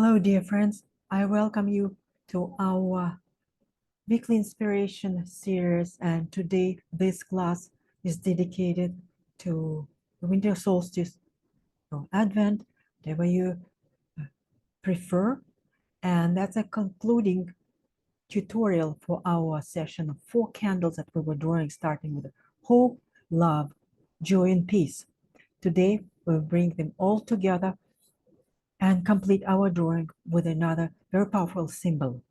Hello, dear friends. I welcome you to our weekly inspiration series, and today this class is dedicated to the winter solstice or Advent, whatever you prefer, and that's a concluding tutorial for our session of 4 candles that we were drawing, starting with hope, love, joy, and peace. Today, we'll bring them all together and complete our drawing with another very powerful symbol.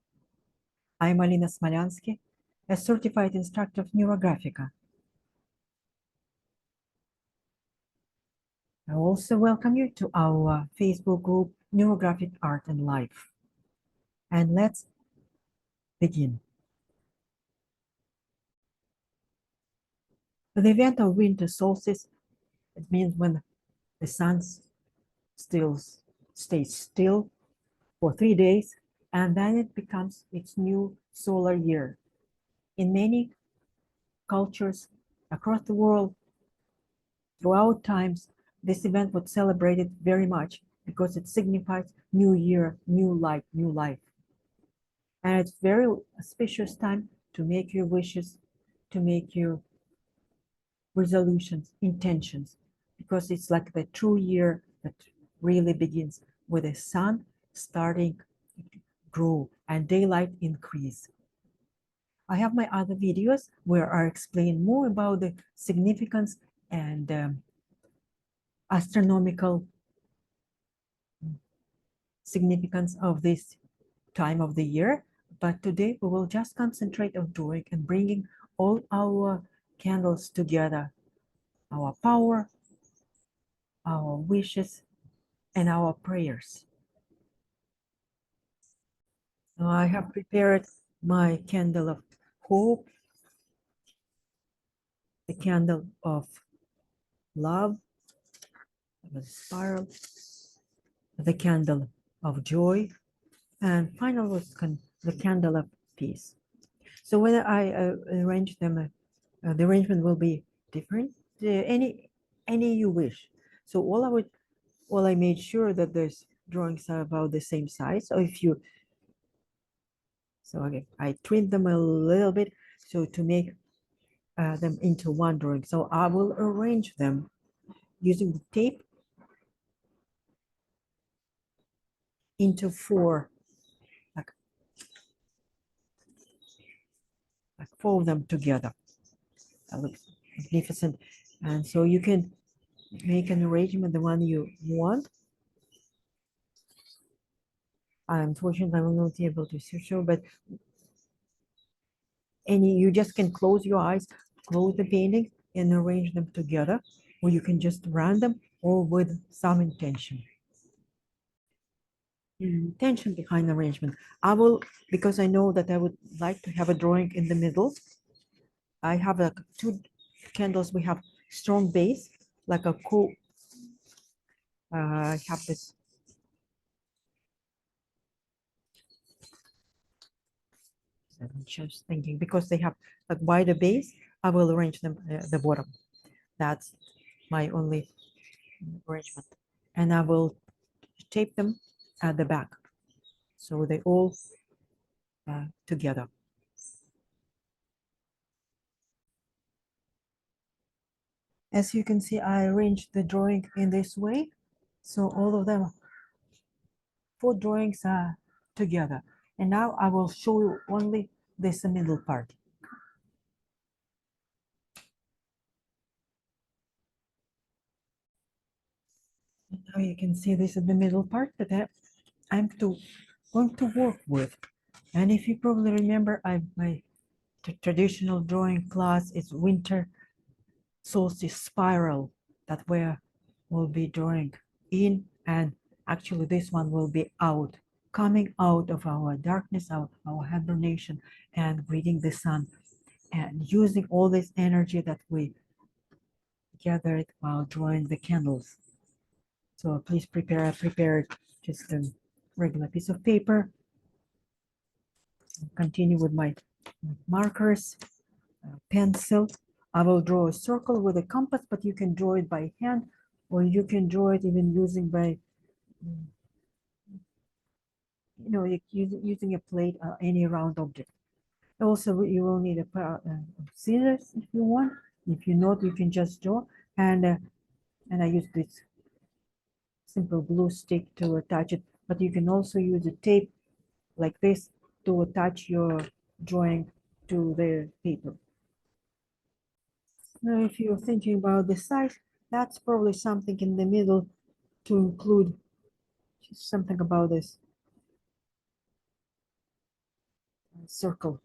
I'm Alina Smolyansky, a certified instructor of NeuroGraphica. I also welcome you to our Facebook group, Neurographic Art and Life. And let's begin. The event of winter solstice, it means when the sun still stays still for 3 days, and then it becomes its new solar year. In many cultures across the world, throughout times, this event was celebrated very much because it signifies new year, new life, new life. And it's very auspicious time to make your wishes, to make your resolutions, intentions, because it's like the true year that really begins with the sun starting to grow and daylight increase. I have my other videos where I explain more about the significance and astronomical significance of this time of the year. But today we will just concentrate on drawing and bringing all our candles together, our power, our wishes, and our prayers. Now I have prepared my candle of hope, the candle of love, the spiral, the candle of joy, and finally the candle of peace. So when I arrange them, the arrangement will be different, any you wish. So all I made sure that those drawings are about the same size. So okay, I trimmed them a little bit so to make them into one drawing. So I will arrange them using the tape into 4, like 4 of them together. That looks magnificent. And so you can make an arrangement, the one you want. Unfortunately, I will not be able to show, but you just can close your eyes, close the painting, and arrange them together, or you can just run them, or with some intention. Intention behind the arrangement. I will, because I know that I would like to have a drawing in the middle. I have 2 candles. We have strong base, like a cool. I have this. I'm just thinking because they have a wider base, I will arrange them at the bottom. That's my only arrangement. And I will tape them at the back. So they all together. As you can see, I arranged the drawing in this way. So all of them, 4 drawings are together. And now I will show you only this middle part. And now you can see this is the middle part that I'm going to work with. And if you probably remember, my traditional drawing class is winter solstice spiral that we'll be drawing in, and actually this one will be out, coming out of our darkness, out of our hibernation, and greeting the sun, and using all this energy that we gathered while drawing the candles. So please prepare. I prepared just a regular piece of paper. I'll continue with my markers, pencil. I will draw a circle with a compass, but you can draw it by hand, or you can draw it even using by using a plate or any round object. Also, you will need a pair of scissors if you want. If you not, you can just draw. And I use this simple glue stick to attach it. But you can also use a tape like this to attach your drawing to the paper. Now, if you're thinking about the size, that's probably something in the middle to include something about this circle.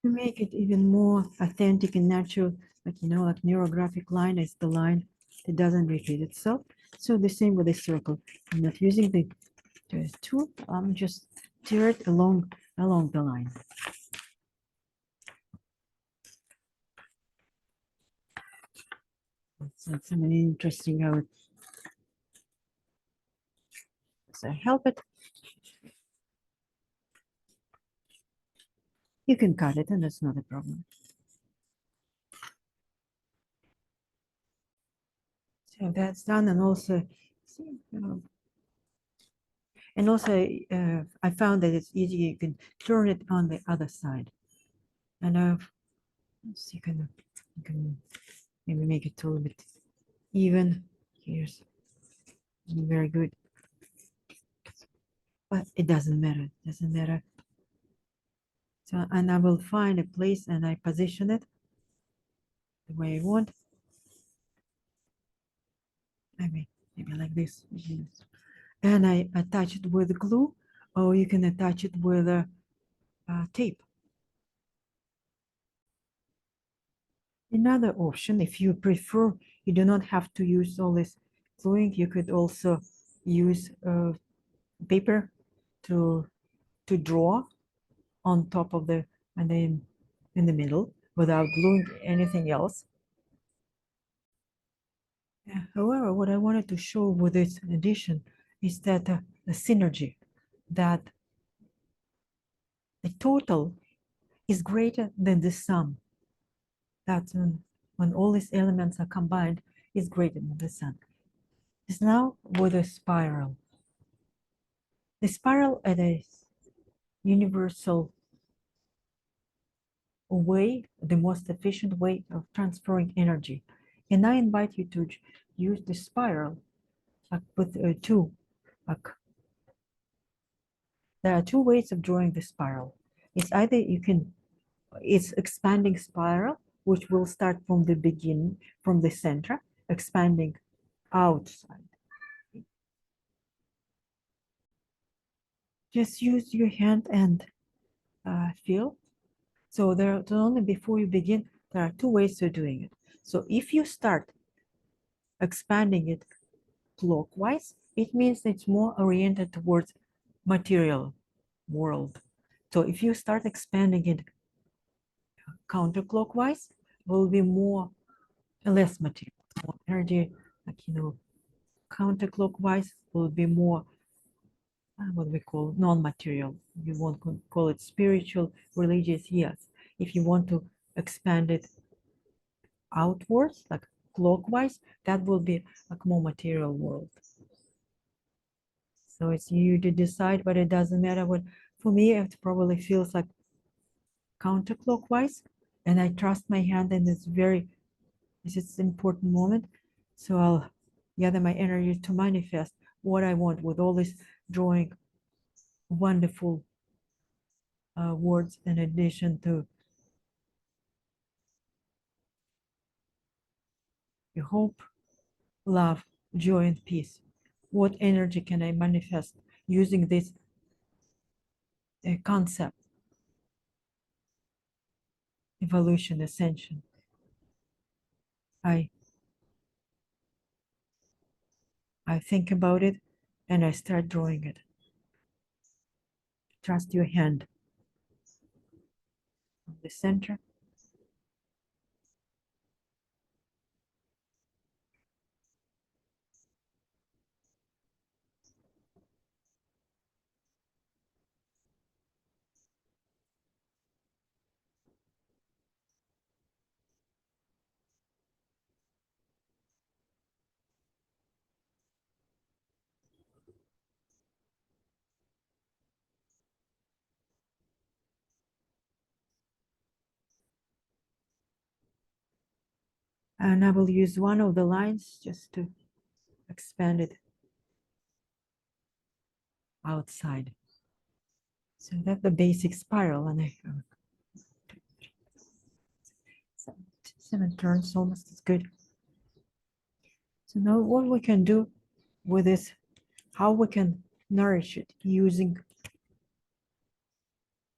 To make it even more authentic and natural, like neurographic line is the line that doesn't repeat itself. So the same with the circle. I'm not using the tool, I'm just tear it along the line. That's really interesting how it, so help it. You can cut it and that's not a problem. So that's done, and also I found that it's easy. You can turn it on the other side, and you can maybe make it a little bit even. Here's very good, but it doesn't matter. It doesn't matter. So, and I will find a place and I position it the way I want. Maybe like this. And I attach it with glue, or you can attach it with a tape. Another option, if you prefer, you do not have to use all this gluing. You could also use paper to draw on top of the, and then in the middle without gluing anything else. However, what I wanted to show with this addition is that the synergy, that the total is greater than the sum. That when all these elements are combined, is greater than the sum. It's now with a spiral. The spiral is a universal way, the most efficient way of transferring energy. And I invite you to use the spiral with two. There are two ways of drawing the spiral. It's either it's expanding spiral, which will start from the beginning, from the center, expanding outside. Just use your hand and feel. So only before you begin, there are two ways of doing it. So if you start expanding it clockwise, it means it's more oriented towards material world. So if you start expanding it counterclockwise, will be less material, more energy, counterclockwise will be more what we call non-material. You won't call it spiritual, religious, yes. If you want to expand it outwards, like clockwise, that will be like more material world. So it's you to decide, but it doesn't matter what. For me, it probably feels like counterclockwise, and I trust my hand, and it's an important moment. So I'll gather my energy to manifest what I want with all this drawing wonderful words in addition to your hope, love, joy, and peace. What energy can I manifest using this concept, evolution, ascension? I think about it and I start drawing it. Trust your hand on the center. And I will use one of the lines just to expand it outside. So that's the basic spiral, and I have 7 turns, almost as good. So now what we can do with this, how we can nourish it using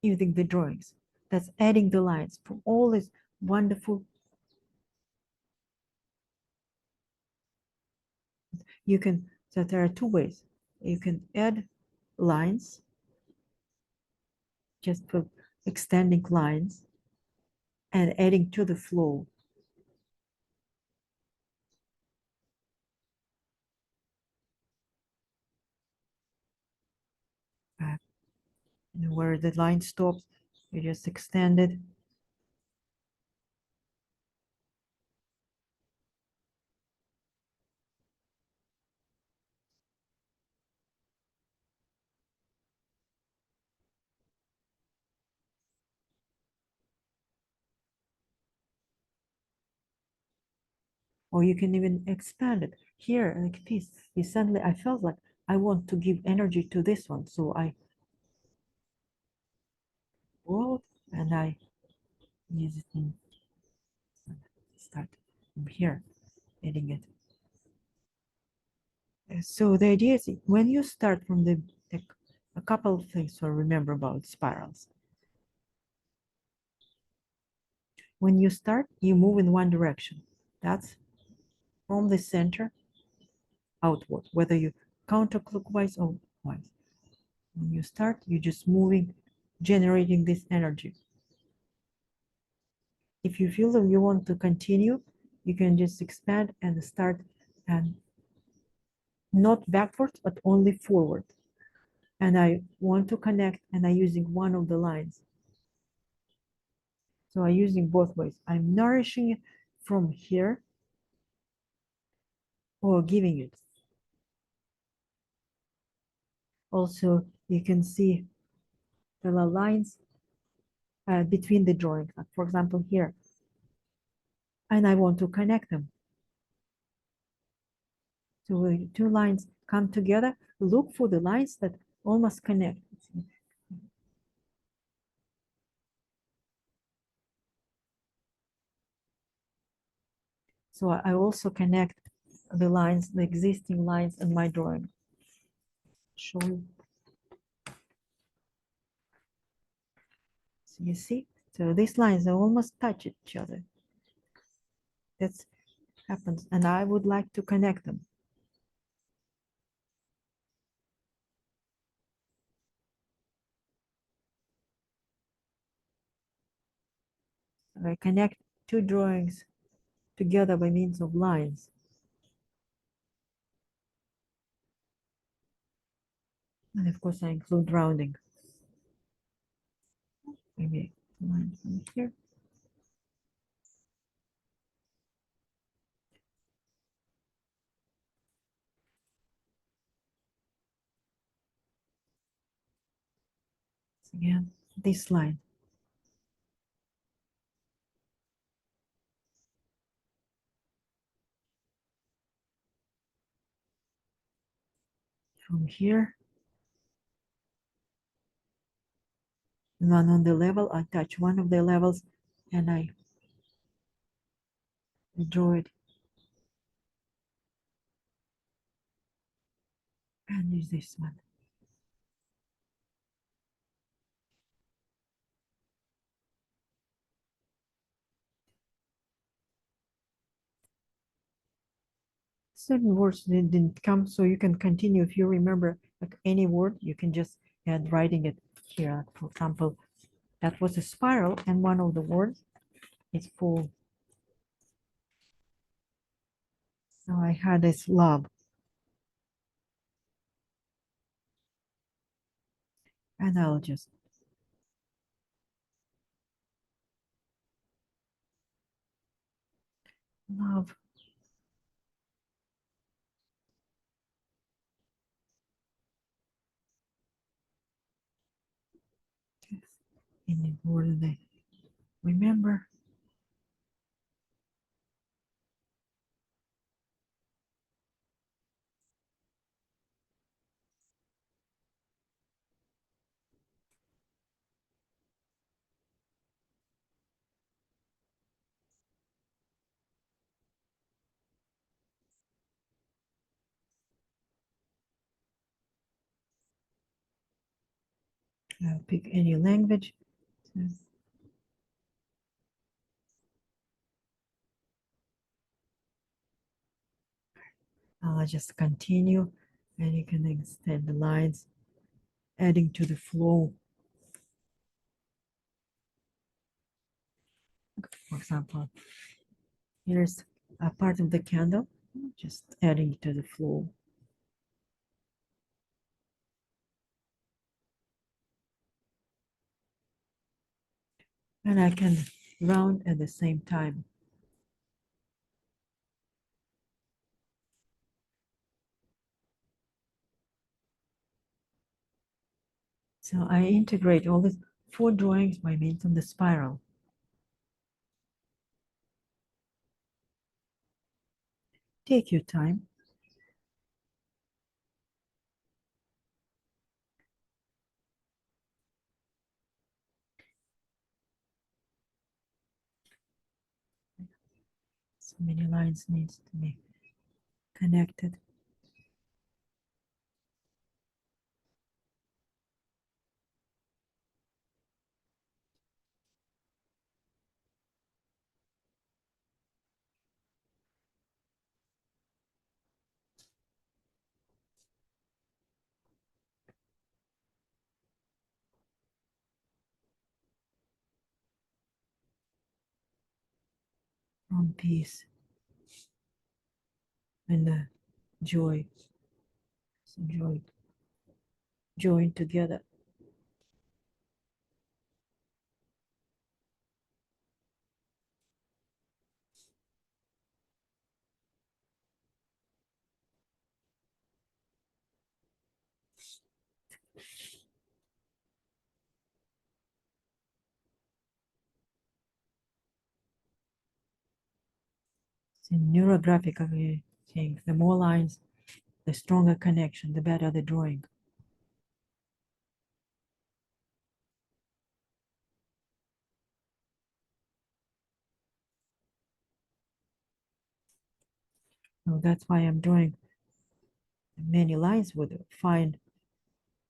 the drawings. That's adding the lines from all this wonderful. You can, so there are 2 ways. You can add lines, just for extending lines and adding to the flow. And where the line stops, you just extend it. Or you can even expand it. Here, like this, you suddenly, I felt like I want to give energy to this one. So I go and I use it in, start from here, adding it. So the idea is when you start from a couple of things to remember about spirals. When you start, you move in one direction. That's from the center outward, whether you counterclockwise or wise. When you start, you're just moving, generating this energy. If you feel that you want to continue, you can just expand and start, and not backwards, but only forward. And I want to connect, and I'm using one of the lines. So I'm using both ways. I'm nourishing it from here or giving it. Also, you can see there are lines between the drawings. Like for example, here, and I want to connect them. So when 2 lines come together, look for the lines that almost connect. So I also connect the lines, the existing lines in my drawing. Show you. So you see, so these lines they almost touch each other. That's happens, and I would like to connect them. I connect 2 drawings together by means of lines. And of course, I include rounding. Maybe a line from here. Again, this line. From here, and then on the level, I touch one of the levels, and I draw it, and use this one. Certain words didn't come, so you can continue. If you remember like any word, you can just add writing it here. For example, that was a spiral, and one of the words is full. So I had this love, and I'll just love. Any word that I remember. Pick any language. I'll just continue, and you can extend the lines, adding to the flow. For example, here's a part of the candle, just adding to the flow. And I can round at the same time. So I integrate all these 4 drawings by means of the spiral. Take your time. So many lines needs to be connected. From peace and joy. So join together. In NeuroGraphica, we think the more lines, the stronger connection, the better the drawing. So that's why I'm drawing many lines with a fine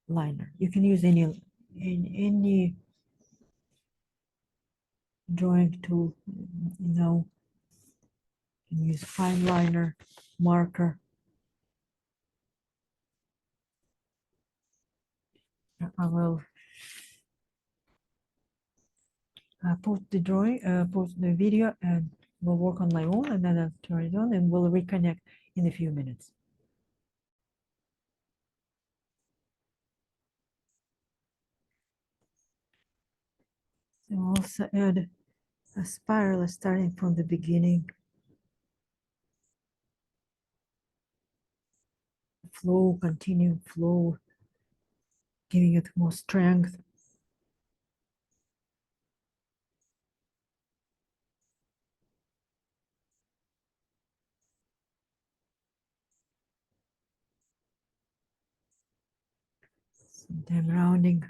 liner. You can use any drawing tool, you know. You can use fine liner, marker. I will post the drawing, post the video, and we'll work on my own, and then I'll turn it on, and we'll reconnect in a few minutes. So also add a spiral starting from the beginning. Flow, continuing flow, giving it more strength. Sometimes rounding.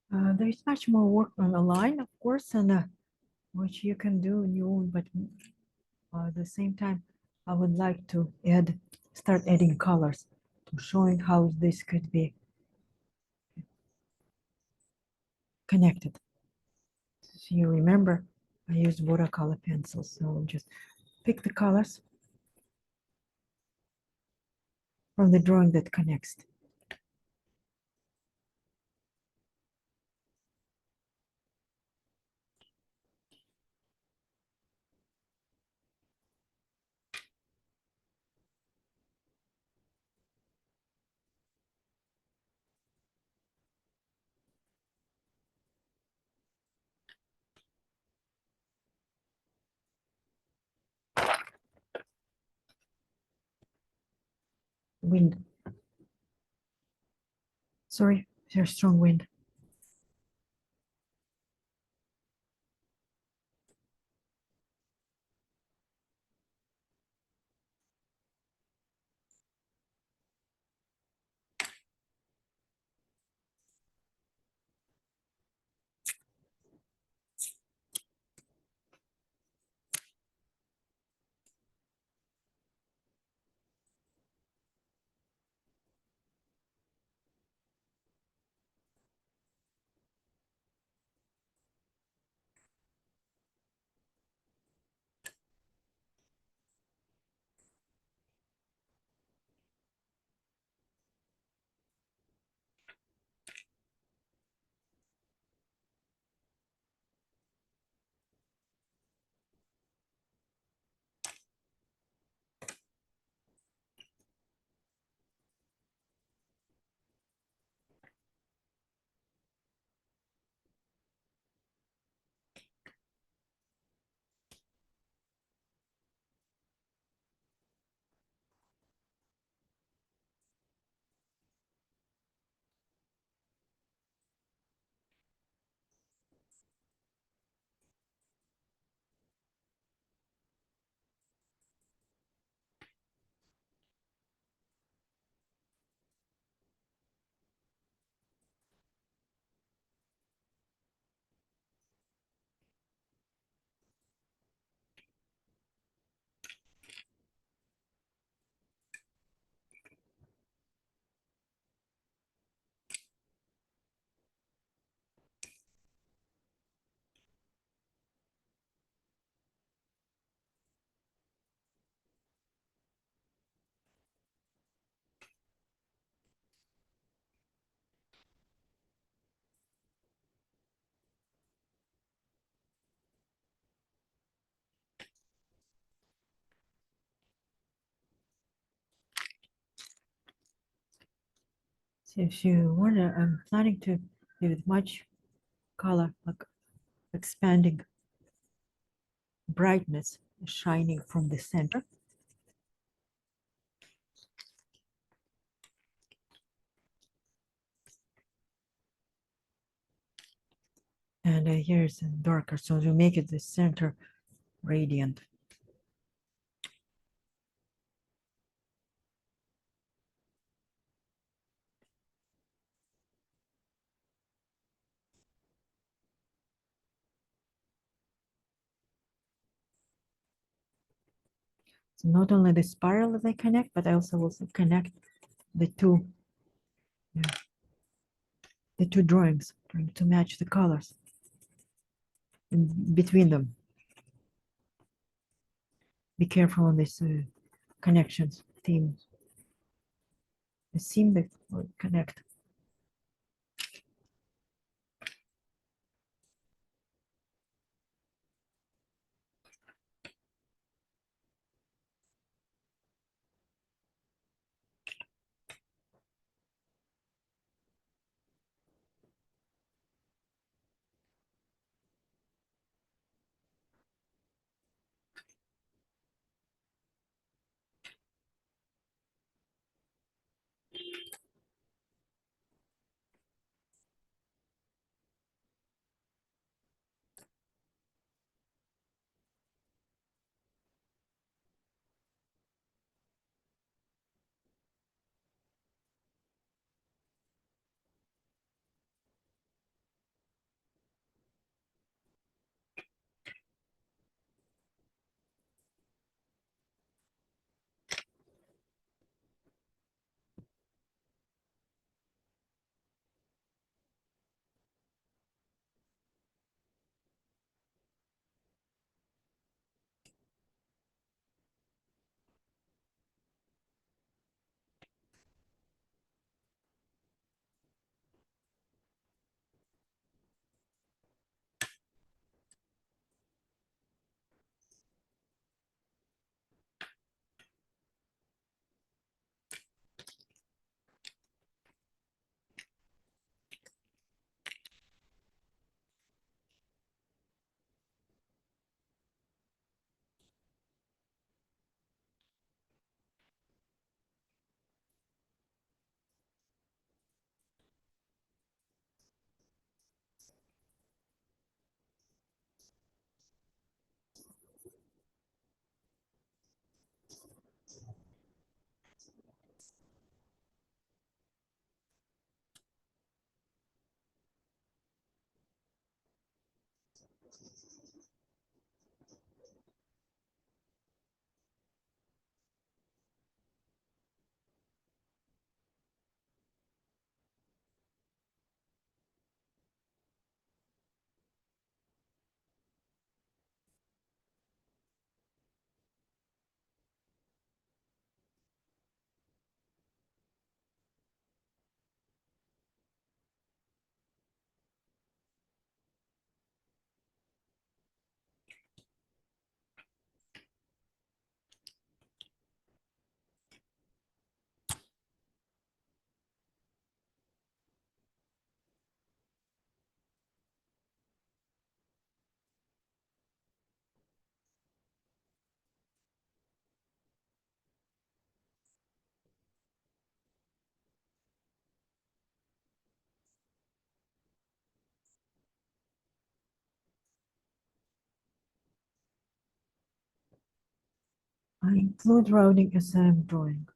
There is much more work on the line, of course, and which you can do in your own, but at the same time, I would like to start adding colors to showing how this could be connected. So you remember, I used watercolor pencils, so I'll just pick the colors from the drawing that connects. Wind. Sorry, there's strong wind. So if you wonder, I'm planning to give it much color, like expanding brightness, shining from the center. And here's darker, so to make it the center radiant. So not only the spiral that I connect, but I also connect the two, the two drawings, trying to match the colors in between them. Be careful on these connections, themes. The seam that will connect. I include routing as I'm drawing.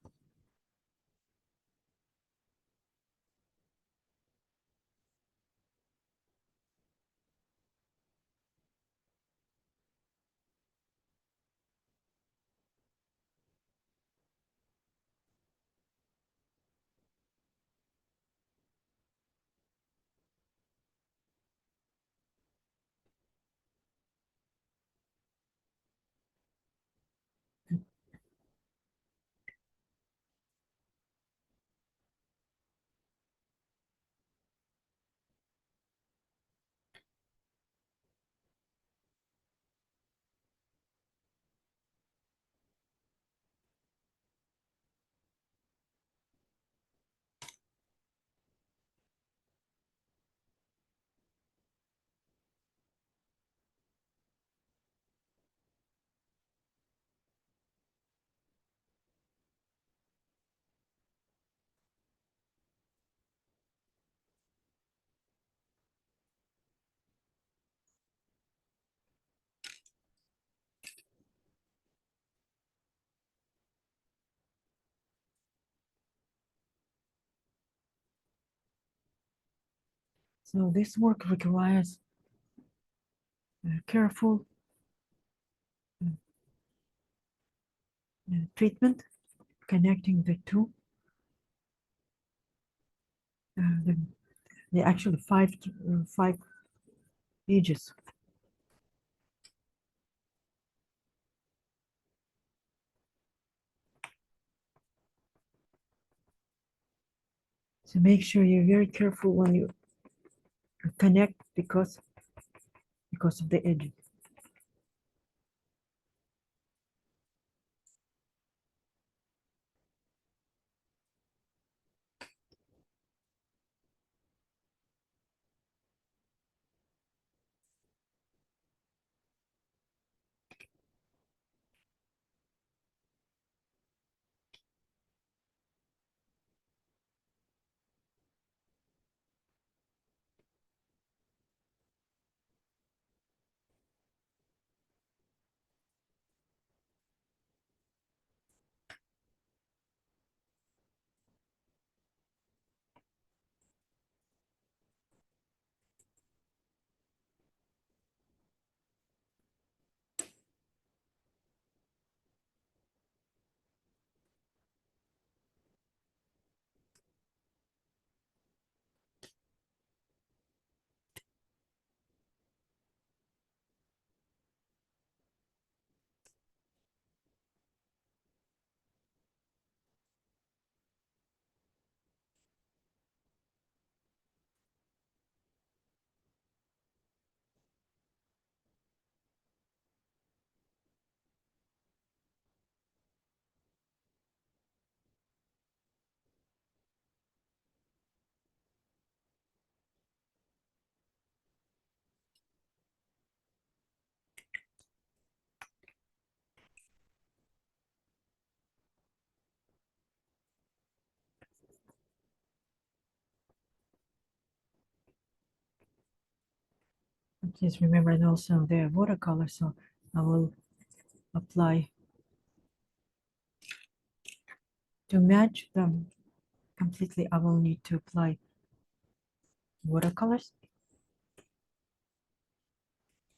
So this work requires careful treatment, connecting the two, the actual five pages. So make sure you're very careful when you connect because of the edge. Please remember also the watercolor, so I will apply to match them completely. I will need to apply watercolors.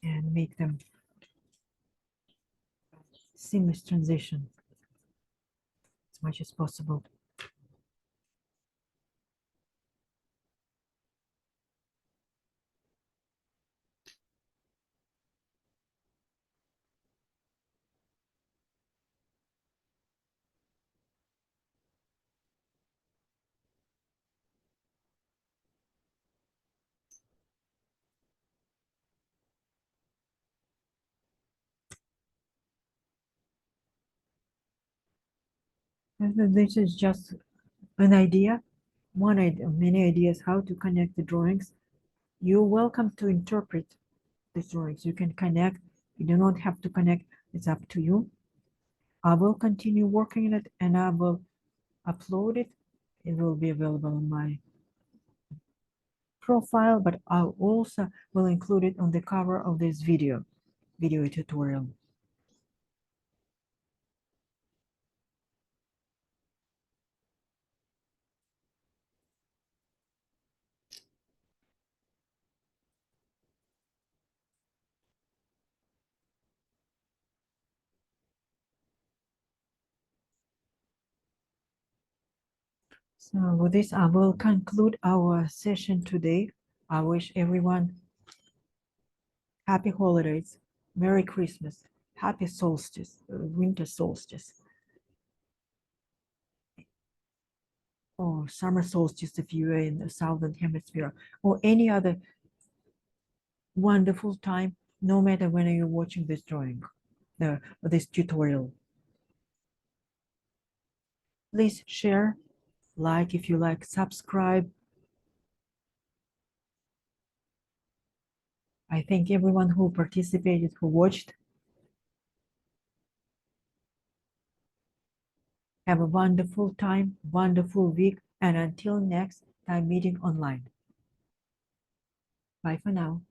and make them seamless transition as much as possible. And this is just an idea, one idea, many ideas how to connect the drawings. You're welcome to interpret the drawings. You can connect. You do not have to connect. It's up to you. I will continue working on it and I will upload it. It will be available on my profile, but I also will include it on the cover of this video tutorial. So with this, I will conclude our session today. I wish everyone happy holidays, Merry Christmas, happy solstice, winter solstice, or summer solstice if you are in the southern hemisphere, or any other wonderful time, no matter when you're watching this drawing, this tutorial. Please share, like if you like, subscribe. I thank everyone who participated, who watched. Have a wonderful time, wonderful week, and until next time meeting online. Bye for now.